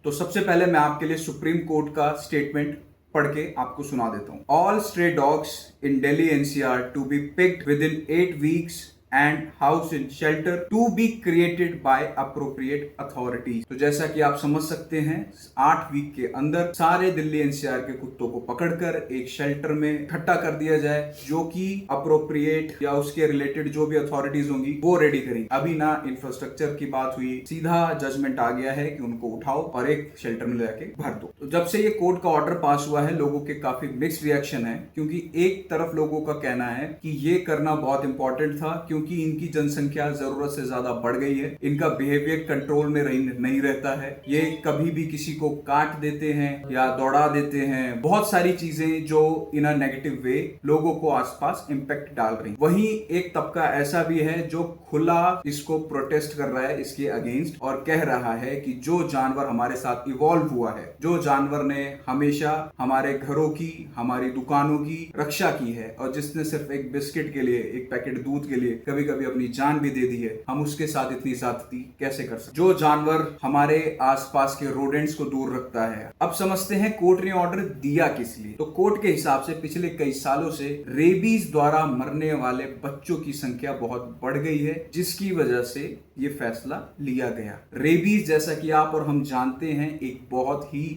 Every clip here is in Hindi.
तो सबसे पहले मैं आपके लिए सुप्रीम कोर्ट का स्टेटमेंट पढ़ के आपको सुना देता हूं। All stray dogs in Delhi NCR to be picked within 8 weeks and house in shelter to be created by appropriate authorities. तो जैसा कि आप समझ सकते हैं 8 वीक के अंदर सारे दिल्ली एनसीआर के कुत्तों को पकड़कर एक शेल्टर में इकट्ठा कर दिया जाए, जो कि अप्रोप्रिएट या उसके रिलेटेड जो भी अथॉरिटीज होंगी वो रेडी करेंगी। अभी ना इंफ्रास्ट्रक्चर की बात हुई, सीधा जजमेंट आ गया है कि उनको उठाओ और एक शेल्टर में लेके भर दो। तो जब से ये कोर्ट का ऑर्डर पास हुआ है, लोगों के काफी मिक्स्ड रिएक्शन है, क्योंकि एक तरफ लोगों का कहना है कि ये करना बहुत इंपॉर्टेंट था, क्योंकि इनकी जनसंख्या जरूरत से ज्यादा बढ़ गई है, इनका बिहेवियर कंट्रोल में नहीं रहता है, ये कभी भी किसी को काट देते हैं या दौड़ा देते हैं, बहुत सारी चीजें जो इन अ नेगेटिव वे लोगों को आसपास इंपैक्ट डाल रही। वहीं एक तबका ऐसा भी है जो खुला इसको प्रोटेस्ट कर रहा है इसके अगेंस्ट, और कह रहा है कि जो जानवर हमारे साथ इवॉल्व हुआ है, जो जानवर ने हमेशा हमारे घरों की, हमारी दुकानों की रक्षा की है, और जिसने सिर्फ एक बिस्किट के लिए, एक पैकेट दूध के लिए कभी कभी अपनी जान भी दे दी है, हम उसके साथ इतनी ज्यादती कैसे कर सकते? जो जानवर हमारे आसपास के रोडेंट्स को दूर रखता है। अब समझते हैं कोर्ट ने ऑर्डर दिया किस लिए। तो कोर्ट के हिसाब से पिछले कई सालों से रेबीज द्वारा मरने वाले बच्चों की संख्या बहुत बढ़ गई है, जिसकी वजह से ये फैसला लिया गया। रेबीज, जैसा कि आप और हम जानते हैं, एक बहुत ही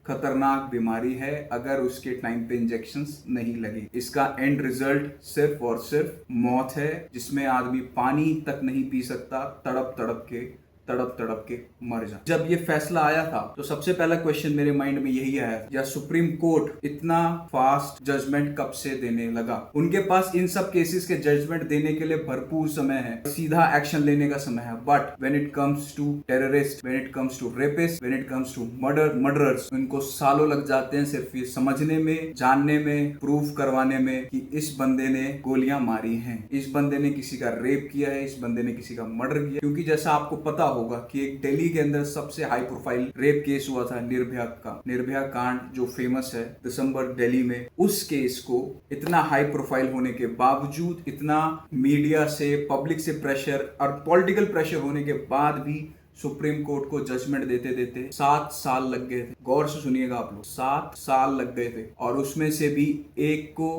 खतरनाक बीमारी है अगर उसके टाइम पे इंजेक्शंस नहीं लगे। इसका एंड रिजल्ट सिर्फ और सिर्फ मौत है, जिसमें आदमी पानी तक नहीं पी सकता, तड़प तड़प के मर जा। जब ये फैसला आया था तो सबसे पहला क्वेश्चन मेरे माइंड में यही आया, या सुप्रीम कोर्ट इतना फास्ट जजमेंट कब से देने लगा? उनके पास इन सब केसेस के जजमेंट देने के लिए भरपूर समय है, सीधा एक्शन लेने का समय है, but when it comes to terrorist, when it comes to rapist, when it comes to murderers, उनको सालों लग जाते हैं सिर्फ ये समझने में, जानने में, प्रूव करवाने में कि इस बंदे ने गोलियां मारी हैं, इस बंदे ने किसी का रेप किया है, इस बंदे ने किसी का मर्डर किया। क्योंकि जैसा आपको पता होगा कि एक दिल्ली के अंदर सबसे हाई प्रोफाइल रेप केस हुआ था निर्भया कांड, जो फेमस है दिसंबर दिल्ली में। उस केस को इतना हाई प्रोफाइल होने के बावजूद, इतना मीडिया से, पब्लिक से प्रेशर और पॉलिटिकल प्रेशर होने के बाद भी सुप्रीम कोर्ट को जजमेंट देते देते 7 साल लग गए थे। गौर से सुनिएगा आप लोग, 7 साल लग गए थे, और उसमें से भी एक को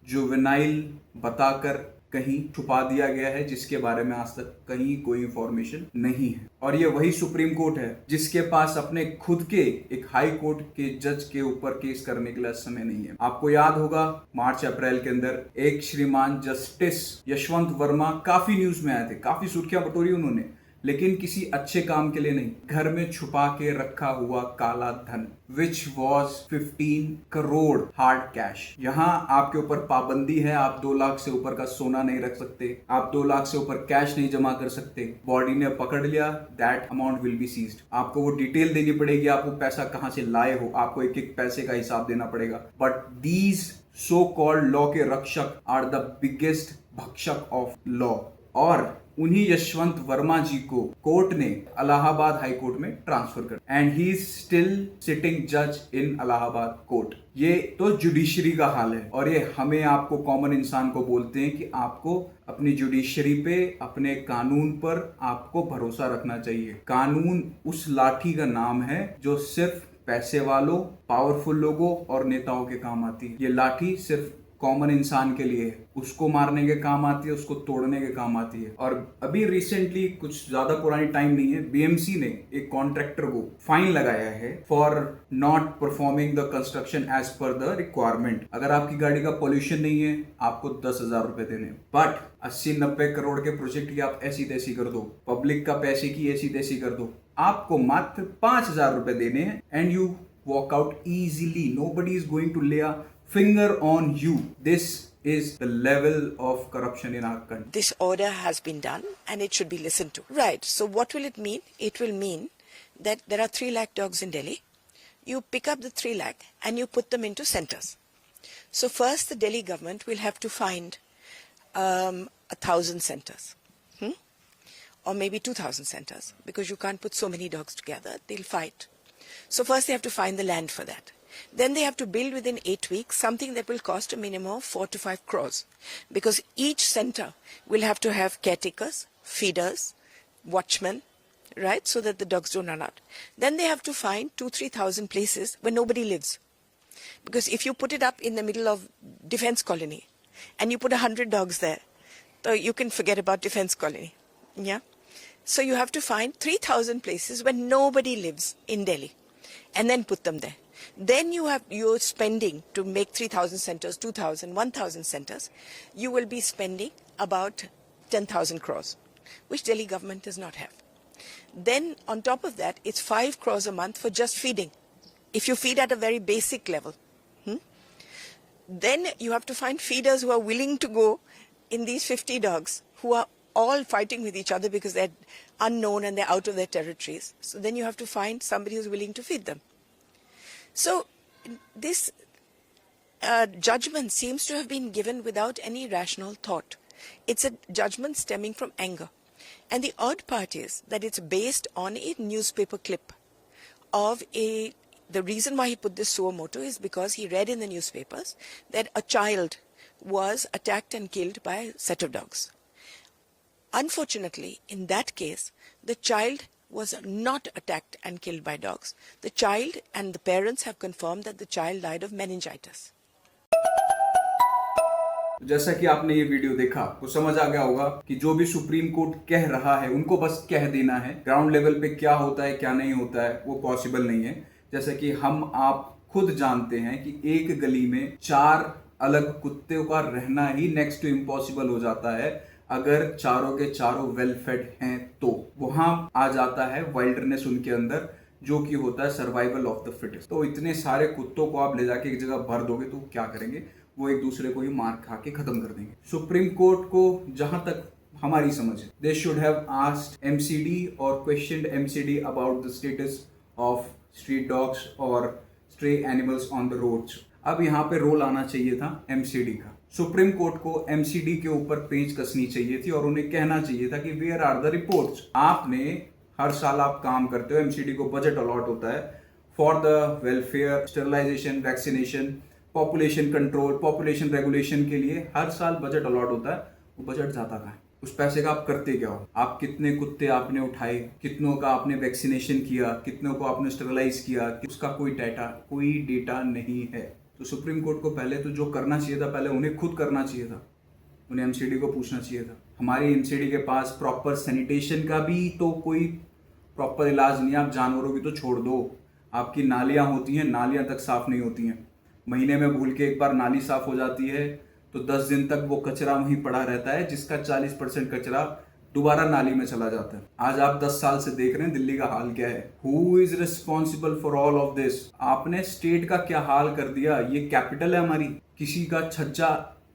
जुवेनाइल बताकर कहीं छुपा दिया गया है, जिसके बारे में आज तक कहीं कोई इंफॉर्मेशन नहीं है। और ये वही सुप्रीम कोर्ट है जिसके पास अपने खुद के एक हाई कोर्ट के जज के ऊपर केस करने के लिए समय नहीं है। आपको याद होगा मार्च अप्रैल के अंदर एक श्रीमान जस्टिस यशवंत वर्मा काफी न्यूज में आए थे, काफी सुर्खियां बटोरी उन्होंने, लेकिन किसी अच्छे काम के लिए नहीं, घर में छुपा के रखा हुआ काला धन, which was 15 crore hard cash. यहाँ आपके ऊपर पाबंदी है, आप 2 लाख से ऊपर का सोना नहीं रख सकते, आप 2 लाख से ऊपर कैश नहीं जमा कर सकते। बॉडी ने पकड़ लिया, that amount will be seized. आपको वो डिटेल देनी पड़ेगी, आप वो पैसा कहां से लाए हो, आपको एक एक पैसे का हिसाब देना पड़ेगा। But these so called law के रक्षक आर द बिगेस्ट भक्षक ऑफ लॉ, और उन्हीं यशवंत वर्मा जी को कोर्ट ने इलाहाबाद हाई कोर्ट में ट्रांसफर कर, and he is still sitting जज इन इलाहाबाद कोर्ट। ये तो जुडिशरी का हाल है, और ये हमें, आपको, कॉमन इंसान को बोलते हैं कि आपको अपनी जुडिशरी पे, अपने कानून पर आपको भरोसा रखना चाहिए। कानून उस लाठी का नाम है जो सिर्फ पैसे वालों, पावरफुल लोगों और नेताओं के काम आती है। ये लाठी सिर्फ कॉमन इंसान के लिए है, उसको मारने के काम आती है, उसको तोड़ने के काम आती है। और अभी रिसेंटली, कुछ ज्यादा पुरानी टाइम नहीं है, बीएमसी ने एक कॉन्ट्रैक्टर को फाइन लगाया है for not performing the construction as per the requirement. अगर आपकी गाड़ी का पोल्यूशन नहीं है, आपको 10,000 रुपए देने, बट 80-90 करोड़ के प्रोजेक्ट की आप ऐसी तैसी कर दो, पब्लिक का पैसे की ऐसी तैसी कर दो, आपको मात्र 5,000 रुपए देने हैं, and you walk out easily. Nobody is going to lay a finger on you. This is the level of corruption in our country. This order has been done and it should be listened to. Right. So what will it mean? It will mean that there are 3 lakh dogs in Delhi. You pick up the 3 lakh and you put them into centers. So first the Delhi government will have to find 1,000 centers. Or maybe 2,000 centers, because you can't put so many dogs together. They'll fight. So first they have to find the land for that. Then they have to build within 8 weeks something that will cost a minimum of 4 to 5 crores, because each center will have to have caretakers, feeders, watchmen, right? So that the dogs don't run out. Then they have to find 2,000-3,000 places where nobody lives. Because if you put it up in the middle of defense colony and you put 100 dogs there, so you can forget about defense colony. Yeah. So you have to find 3,000 places where nobody lives in Delhi and then put them there. Then you're spending to make 3,000 centers, 2,000, 1,000 centers. You will be spending about 10,000 crores, which Delhi government does not have. Then on top of that, it's 5 crores a month for just feeding. If you feed at a very basic level, then you have to find feeders who are willing to go in these 50 dogs who are all fighting with each other because they're unknown and they're out of their territories. So then you have to find somebody who's willing to feed them. So this judgment seems to have been given without any rational thought. It's a judgment stemming from anger. And the odd part is that it's based on a newspaper clip of the reason why he put this suo motu is because he read in the newspapers that a child was attacked and killed by a set of dogs. Unfortunately, in that case, the child was not attacked and killed by dogs. The child and the parents have confirmed that the child died of meningitis. जैसा कि आपने ये वीडियो देखा तो समझ आ गया होगा कि जो भी सुप्रीम कोर्ट कह रहा है उनको बस कह देना है। ग्राउंड लेवल पे क्या होता है क्या नहीं होता है वो पॉसिबल नहीं है। जैसा कि हम आप खुद जानते हैं कि एक गली में 4 अलग कुत्तों का रहना ही नेक्स्ट टू इम्पॉसिबल हो जाता है। अगर चारों के चारों वेल फेड हैं तो वहां आ जाता है वाइल्डनेस उनके अंदर, जो कि होता है सर्वाइवल ऑफ द फिटेस्ट। तो इतने सारे कुत्तों को आप ले जाके एक जगह भर दोगे तो क्या करेंगे? वो एक दूसरे को ही मार खा के खत्म कर देंगे। सुप्रीम कोर्ट को जहां तक हमारी समझ है, they should have asked MCD और questioned MCD about the status of street dogs और stray animals on the roads. अब यहाँ पे रोल आना चाहिए था एमसीडी का। सुप्रीम कोर्ट को एमसीडी के ऊपर पेंच कसनी चाहिए थी और उन्हें कहना चाहिए था कि वेयर आर द रिपोर्ट्स। आपने हर साल आप काम करते हो, एमसीडी को बजट अलॉट होता है for the welfare, sterilisation, vaccination, population control, population regulation के लिए हर साल बजट अलॉट होता है। वो बजट जाता कहाँ है? उस पैसे का आप करते क्या हो? आप कितने कुत्ते आपने उठाए, कितनों का आपने वैक्सीनेशन किया, कितनों को आपने स्टेरिलाइज किया, उसका कोई डेटा नहीं है। तो सुप्रीम कोर्ट को पहले तो जो करना चाहिए था, पहले उन्हें खुद करना चाहिए था, उन्हें एमसीडी को पूछना चाहिए था। हमारी एमसीडी के पास प्रॉपर सैनिटेशन का भी तो कोई प्रॉपर इलाज नहीं है। आप जानवरों की तो छोड़ दो, आपकी नालियाँ होती हैं, नालियाँ तक साफ नहीं होती हैं। महीने में भूल के एक बार नाली साफ हो जाती है तो 10 दिन तक वो कचरा वहीं पड़ा रहता है, जिसका 40% कचरा दोबारा नाली में चला जाता है। आज आप 10 साल से देख रहे हैं दिल्ली का हाल क्या है। Who is responsible for all of this? आपने स्टेट का क्या हाल कर दिया। ये कैपिटल है हमारी, किसी का छज्जा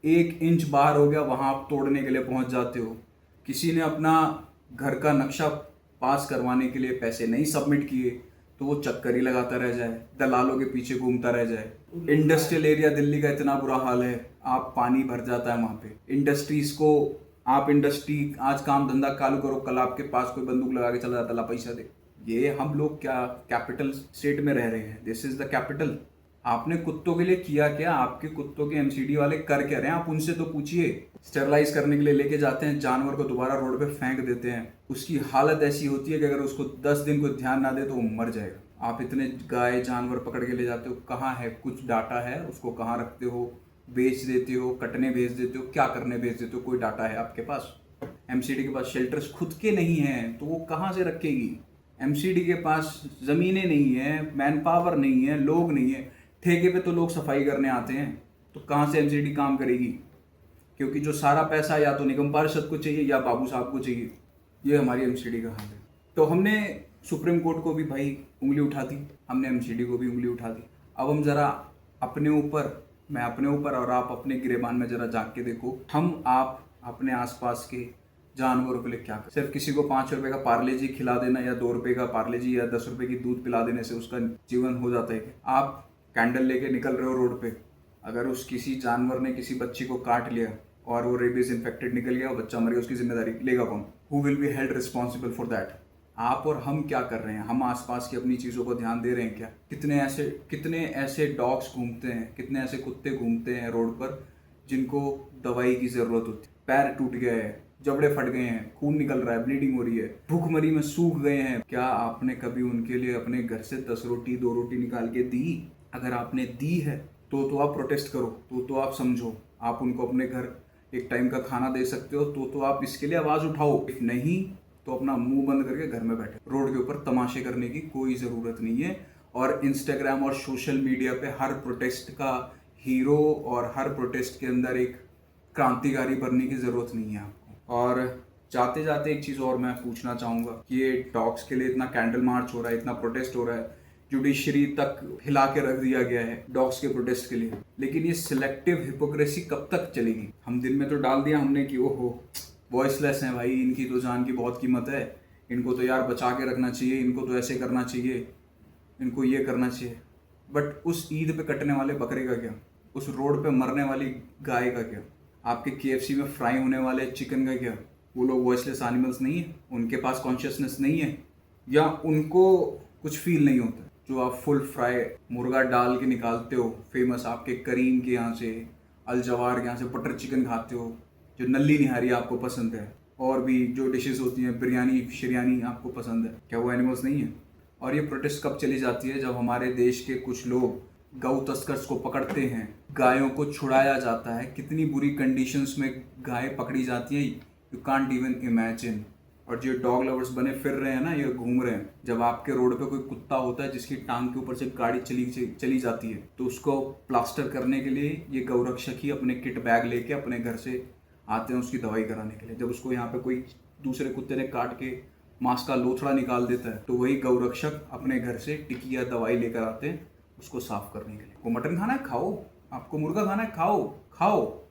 1 इंच बाहर हो गया वहां आप तोड़ने के लिए पहुंच जाते हो। किसी ने अपना घर का नक्शा पास करवाने के लिए पैसे नहीं सबमिट किए तो वो चक्कर ही लगाता रह जाए, दलालों के पीछे घूमता रह जाए। इंडस्ट्रियल एरिया दिल्ली का इतना बुरा हाल है, आप पानी भर जाता है वहां पे। इंडस्ट्रीज को आप इंडस्ट्री आज काम धंधा चालू करो, कल आपके पास कोई बंदूक लगा के चला जाता, ला पैसा दे। ये हम लोग क्या कैपिटल स्टेट में रह रहे हैं? This is the capital. आपने कुत्तों के लिए किया क्या? आपके कुत्तों के एमसीडी वाले कर क्या रहे हैं? आप उनसे तो पूछिए। स्टेरलाइज करने के लिए लेके जाते हैं, जानवर को दोबारा रोड पे फेंक देते हैं। उसकी हालत ऐसी होती है कि अगर उसको 10 दिन को ध्यान ना दे तो वो मर जाएगा। आप इतने गाय जानवर पकड़ के ले जाते हो, कहाँ है? कुछ डाटा है? उसको कहाँ रखते हो? बेच देते हो, कटने भेज देते हो, क्या करने भेज देते हो? कोई डाटा है आपके पास? एमसीडी के पास शेल्टर्स खुद के नहीं हैं तो वो कहाँ से रखेगी? एमसीडी के पास जमीनें नहीं है, मैन पावर नहीं है, लोग नहीं है। ठेके पे तो लोग सफाई करने आते हैं, तो कहाँ से एमसीडी काम करेगी? क्योंकि जो सारा पैसा या तो निगम पार्षद को चाहिए या बाबू साहब को चाहिए। ये हमारी एमसीडी का हाल है। तो हमने सुप्रीम कोर्ट को भी भाई उंगली उठा दी, हमने एमसीडी को भी उंगली उठा दी। अब हम जरा अपने ऊपर, मैं अपने ऊपर और आप अपने गिरेबान में जरा झांक के देखो, हम आप अपने आसपास के जानवरों के लिए क्या कर? सिर्फ किसी को 5 रुपए का पार्ले जी खिला देना या 2 रुपए का पार्ले जी या 10 रुपए की दूध पिला देने से उसका जीवन हो जाता है? आप कैंडल लेके निकल रहे हो रोड पे, अगर उस किसी जानवर ने किसी बच्ची को काट लिया और वो रेबीज इन्फेक्टेड निकल गया, वो बच्चा मर गया, उसकी जिम्मेदारी लेगा कौन? Who will be held responsible for that? आप और हम क्या कर रहे हैं? हम आसपास की अपनी चीज़ों को ध्यान दे रहे हैं क्या? कितने ऐसे डॉग्स घूमते हैं, कितने ऐसे कुत्ते घूमते हैं रोड पर जिनको दवाई की ज़रूरत होती है। पैर टूट गया है, जबड़े फट गए हैं, खून निकल रहा है, ब्लीडिंग हो रही है, भूखमरी में सूख गए हैं, क्या आपने कभी उनके लिए अपने घर से 10 रोटी 2 रोटी निकाल के दी? अगर आपने दी है तो आप प्रोटेस्ट करो, तो आप समझो, आप उनको अपने घर एक टाइम का खाना दे सकते हो, तो आप इसके लिए आवाज उठाओ। इफ नहीं तो अपना मुंह बंद करके घर में बैठे। रोड के ऊपर तमाशे करने की कोई ज़रूरत नहीं है। और इंस्टाग्राम और सोशल मीडिया पे हर प्रोटेस्ट का हीरो और हर प्रोटेस्ट के अंदर एक क्रांतिकारी बनने की ज़रूरत नहीं है आपको। और जाते जाते एक चीज़ और मैं पूछना चाहूँगा कि ये डॉग्स के लिए इतना कैंडल मार्च हो रहा है, इतना प्रोटेस्ट हो रहा है, जुडिशरी तक हिला के रख दिया गया है डॉग्स के प्रोटेस्ट के लिए, लेकिन ये सिलेक्टिव हिपोक्रेसी कब तक चलेगी? हम दिन में तो डाल दिया हमने कि ओहो वॉइसलेस हैं भाई, इनकी तो जान की बहुत कीमत है, इनको तो यार बचा के रखना चाहिए, इनको तो ऐसे करना चाहिए, इनको ये करना चाहिए। बट उस ईद पे कटने वाले बकरे का क्या? उस रोड पे मरने वाली गाय का क्या? आपके KFC में फ्राई होने वाले चिकन का क्या? वो लोग वॉइसलेस एनिमल्स नहीं है? उनके पास कॉन्शियसनेस नहीं है? या उनको कुछ फील नहीं होता? जो आप फुल फ्राई मुर्गा डाल के निकालते हो, फेमस आपके करीम के यहाँ से, अल जवार के यहाँ से बटर चिकन खाते हो, जो नल्ली निहारी आपको पसंद है, और भी जो डिशेस होती हैं, बिरयानी शिरयानी आपको पसंद है, क्या वो एनिमल्स नहीं है? और ये प्रोटेस्ट कब चली जाती है? जब हमारे देश के कुछ लोग गौ तस्कर्स को पकड़ते हैं, गायों को छुड़ाया जाता है, कितनी बुरी कंडीशंस में गायें पकड़ी जाती हैं, यू कांट इवन इमेजिन। और जो डॉग लवर्स बने फिर रहे हैं ना, ये घूम रहे हैं, जब आपके रोड पे कोई कुत्ता होता है जिसकी टांग के ऊपर से गाड़ी चली जाती है, तो उसको प्लास्टर करने के लिए ये गौरक्षक ही अपने किट बैग लेके अपने घर से आते हैं उसकी दवाई कराने के लिए। जब उसको यहाँ पे कोई दूसरे कुत्ते ने काट के मांस का लोथड़ा निकाल देता है, तो वही गौरक्षक अपने घर से टिकी या दवाई लेकर आते हैं उसको साफ करने के लिए। को मटन खाना है खाओ, आपको मुर्गा खाना है खाओ,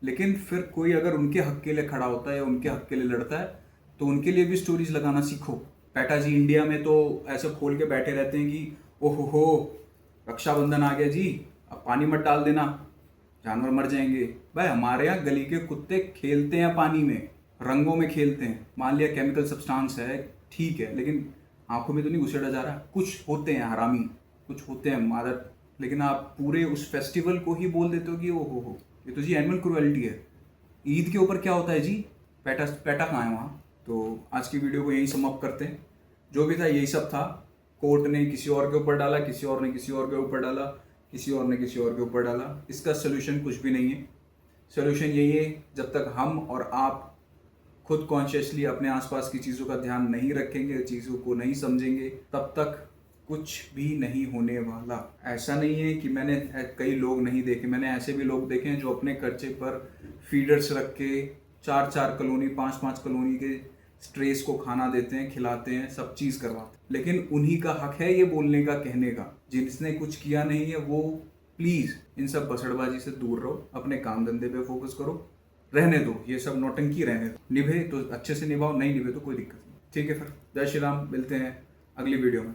लेकिन फिर कोई अगर उनके हक के लिए खड़ा होता है या उनके हक के लिए लड़ता है तो उनके लिए भी स्टोरीज लगाना सीखो। पेटा जी इंडिया में तो ऐसे खोल के बैठे रहते हैं कि ओहो हो रक्षाबंधन आ गया जी, अब पानी मत डाल देना, जानवर मर जाएंगे। भाई हमारे यहाँ गली के कुत्ते खेलते हैं पानी में, रंगों में खेलते हैं, मान लिया केमिकल सब्सटेंस है ठीक है, लेकिन आंखों में तो नहीं घुसेड़ा जा रहा। कुछ होते हैं हरामी, कुछ होते हैं मादर, लेकिन आप पूरे उस फेस्टिवल को ही बोल देते हो कि ओहो हो ये तो जी एनिमल क्रुएल्टी है। ईद के ऊपर क्या होता है जी? पेटा कहाँ है वहाँ? तो आज की वीडियो को यही समाप्त करते हैं। जो भी था यही सब था। कोर्ट ने किसी और के ऊपर डाला, किसी और ने किसी और के ऊपर डाला, किसी और ने किसी और के ऊपर डाला। इसका सोल्यूशन कुछ भी नहीं है। सोल्यूशन यही है, जब तक हम और आप खुद कॉन्शियसली अपने आसपास की चीज़ों का ध्यान नहीं रखेंगे, चीज़ों को नहीं समझेंगे, तब तक कुछ भी नहीं होने वाला। ऐसा नहीं है कि मैंने कई लोग नहीं देखे, मैंने ऐसे भी लोग देखे हैं जो अपने खर्चे पर फीडर्स रख के 4-4 कॉलोनी 5-5 कॉलोनी के स्ट्रेस को खाना देते हैं, खिलाते हैं, सब चीज़ करवाते हैं। लेकिन उन्हीं का हक है ये बोलने का, कहने का। जिसने कुछ किया नहीं है वो प्लीज़ इन सब बसड़बाजी से दूर रहो, अपने काम धंधे पे फोकस करो, रहने दो ये सब नौटंकी, रहने दो। निभे तो अच्छे से निभाओ, नहीं निभे तो कोई दिक्कत नहीं। ठीक है, फिर जय श्री राम, मिलते हैं अगली वीडियो में।